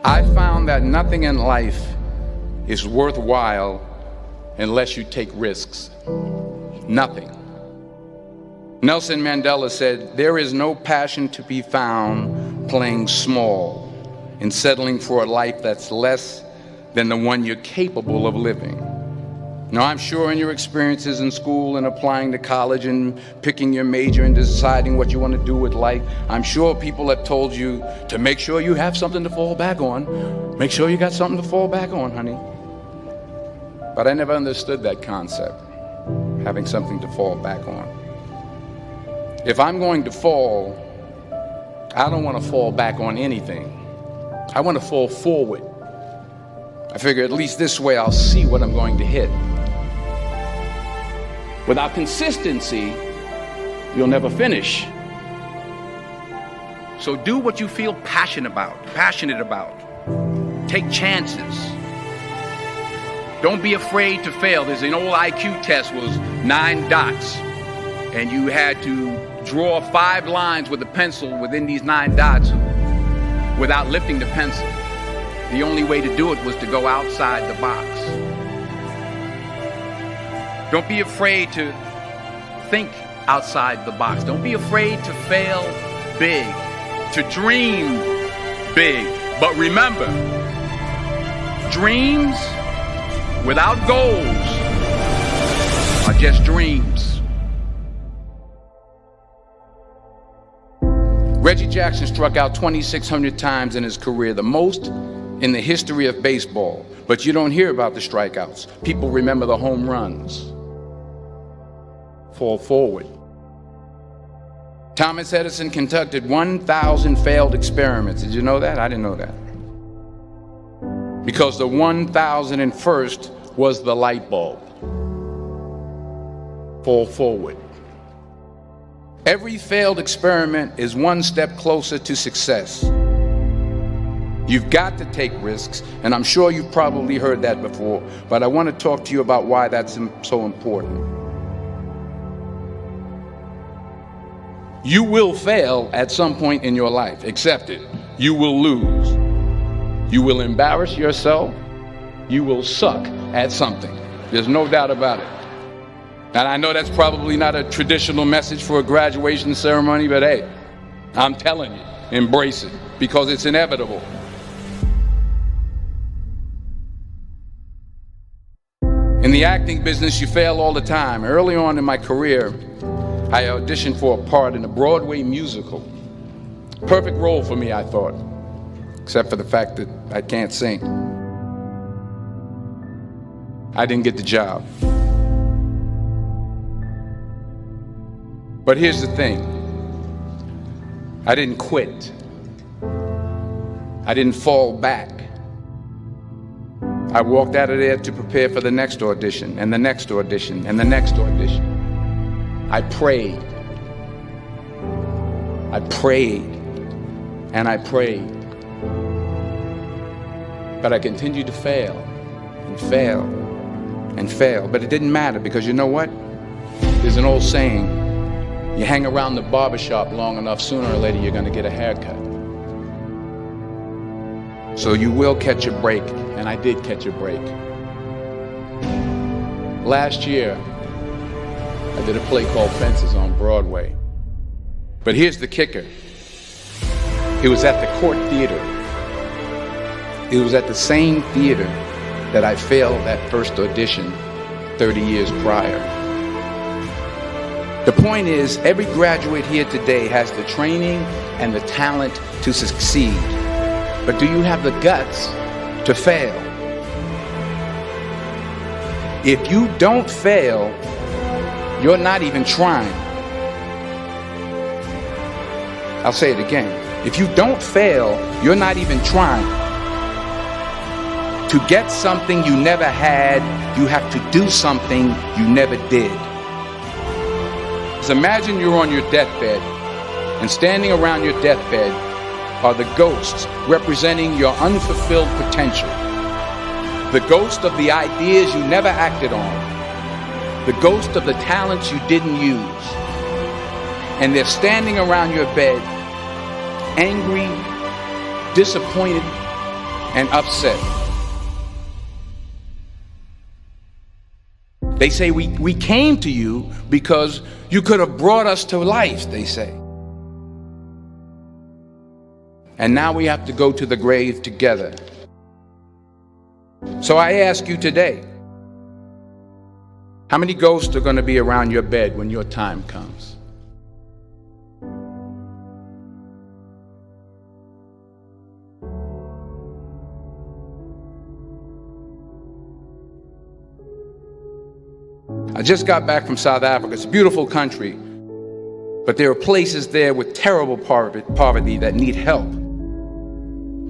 I found that nothing in life is worthwhile unless you take risks. Nothing. Nelson Mandela said, "There is no passion to be found playing small and settling for a life that's less than the one you're capable of living." Now, I'm sure in your experiences in school and applying to college and picking your major and deciding what you want to do with life, I'm sure people have told you to make sure you have something to fall back on. Make sure you got something to fall back on, honey. But I never understood that concept, having something to fall back on. If I'm going to fall, I don't want to fall back on anything. I want to fall forward. I figure at least this way I'll see what I'm going to hit. Without consistency, you'll never finish. So do what you feel passionate about. Take chances. Don't be afraid to fail. There's an old IQ test, was 9 dots, and you had to draw 5 lines with a pencil within these 9 dots without lifting the pencil. The only way to do it was to go outside the box. Don't be afraid to think outside the box. Don't be afraid to fail big, to dream big. But remember, dreams without goals are just dreams. Reggie Jackson struck out 2,600 times in his career, the most in the history of baseball. But you don't hear about the strikeouts. People remember the home runs. Fall forward. Thomas Edison conducted 1,000 failed experiments. Did you know that? I didn't know that. Because the 1,001st was the light bulb. Fall forward. Every failed experiment is one step closer to success. You've got to take risks, and I'm sure you've probably heard that before, but I want to talk to you about why that's so important. You will fail at some point in your life. Accept it. You will lose. You will embarrass yourself. You will suck at something. There's no doubt about it. And I know that's probably not a traditional message for a graduation ceremony, but hey, I'm telling you, embrace it, because it's inevitable. In the acting business, you fail all the time. Early on in my career, I auditioned for a part in a Broadway musical. Perfect role for me, I thought, except for the fact that I can't sing. I didn't get the job. But here's the thing. I didn't quit. I didn't fall back. I walked out of there to prepare for the next audition, and the next audition, and the next audition. I prayed. I prayed. And I prayed. But I continued to fail, and fail, and fail. But it didn't matter, because you know what? There's an old saying, you hang around the barbershop long enough, sooner or later you're going to get a haircut. So you will catch a break, and I did catch a break. Last year, I did a play called Fences on Broadway. But here's the kicker. It was at the Court Theater. It was at the same theater that I failed that first audition 30 years prior. The point is, every graduate here today has the training and the talent to succeed. But do you have the guts to fail? If you don't fail, you're not even trying. I'll say it again. If you don't fail, you're not even trying. To get something you never had, you have to do something you never did. So imagine you're on your deathbed, and standing around your deathbed are the ghosts representing your unfulfilled potential. The ghost of the ideas you never acted on. The ghost of the talents you didn't use. And they're standing around your bed, angry, disappointed, and upset. They say we came to you because you could have brought us to life, they say. And now we have to go to the grave together. So I ask you today, how many ghosts are going to be around your bed when your time comes? I just got back from South Africa. It's a beautiful country, but there are places there with terrible poverty that need help.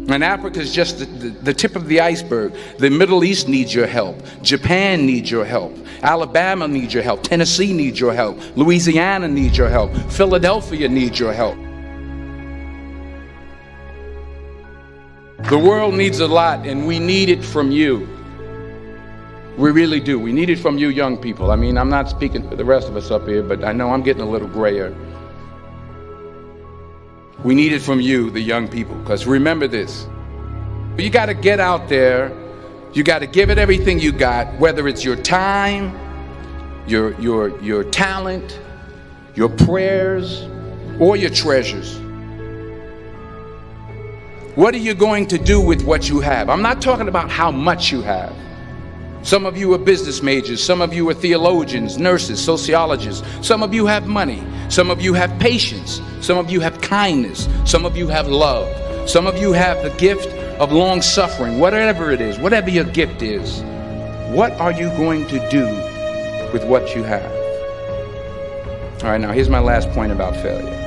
And Africa is just the tip of the iceberg. The Middle East needs your help. Japan needs your help. Alabama needs your help. Tennessee needs your help. Louisiana needs your help. Philadelphia needs your help. The world needs a lot, and we need it from you. We really do. We need it from you young people. I mean, I'm not speaking for the rest of us up here, but I know I'm getting a little grayer. We need it from you, the young people, because remember this. You got to get out there. You got to give it everything you got, whether it's your time, your talent, your prayers, or your treasures. What are you going to do with what you have? I'm not talking about how much you have. Some of you are business majors, some of you are theologians, nurses, sociologists, some of you have money, some of you have patience, some of you have kindness, some of you have love, some of you have the gift of long suffering. Whatever it is, whatever your gift is, what are you going to do with what you have? All right, now here's my last point about failure.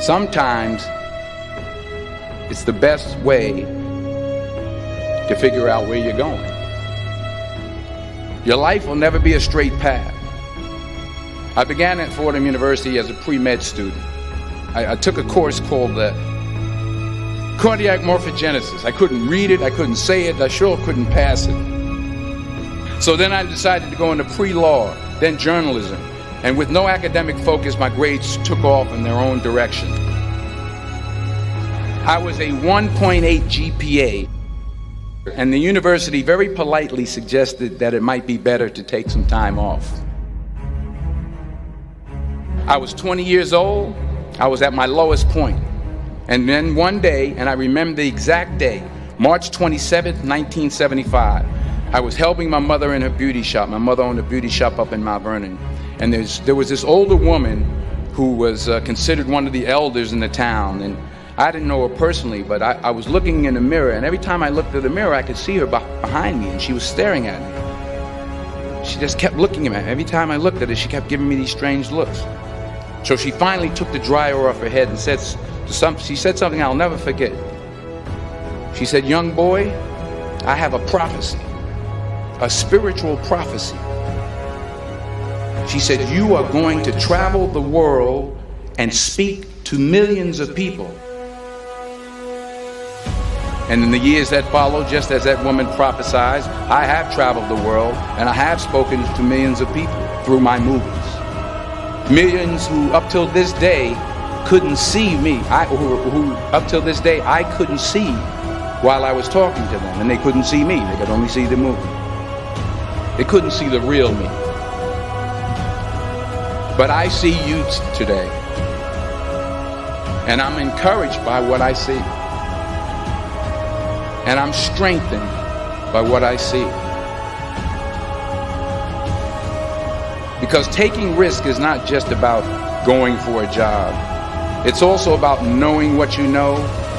Sometimes it's the best way to figure out where you're going. Your life will never be a straight path. I began at Fordham University as a pre-med student. I took a course called cardiac morphogenesis. I couldn't read it, I couldn't say it, I sure couldn't pass it. So then I decided to go into pre-law, then journalism. And with no academic focus, my grades took off in their own direction. I was a 1.8 GPA. And the university very politely suggested that it might be better to take some time off. I was 20 years old. I was at my lowest point. And then one day, and I remember the exact day, March 27th, 1975, I was helping my mother in her beauty shop. My mother owned a beauty shop up in Mount Vernon. And there was this older woman who was considered one of the elders in the town. And I didn't know her personally, but I was looking in the mirror, and every time I looked at the mirror, I could see her behind me, and she was staring at me. She just kept looking at me. Every time I looked at her, she kept giving me these strange looks. So she finally took the dryer off her head and she said something I'll never forget. She said, "Young boy, I have a prophecy, a spiritual prophecy." She said, "You are going to travel the world and speak to millions of people." And in the years that followed, just as that woman prophesied, I have traveled the world and I have spoken to millions of people through my movies. Millions who up till this day couldn't see me, who up till this day I couldn't see while I was talking to them, and they couldn't see me, they could only see the movie. They couldn't see the real me. But I see you today, and I'm encouraged by what I see. And I'm strengthened by what I see. Because taking risk is not just about going for a job. It's also about knowing what you know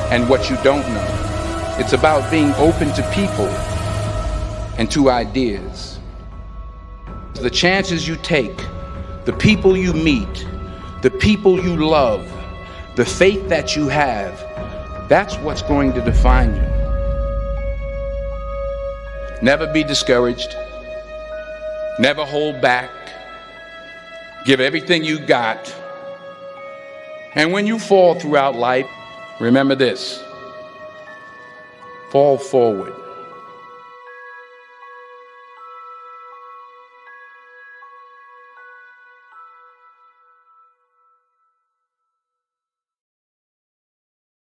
and what you don't know. It's about being open to people and to ideas. The chances you take, the people you meet, the people you love, the faith that you have, that's what's going to define you. Never be discouraged. Never hold back. Give everything you got. And when you fall throughout life, remember this: fall forward.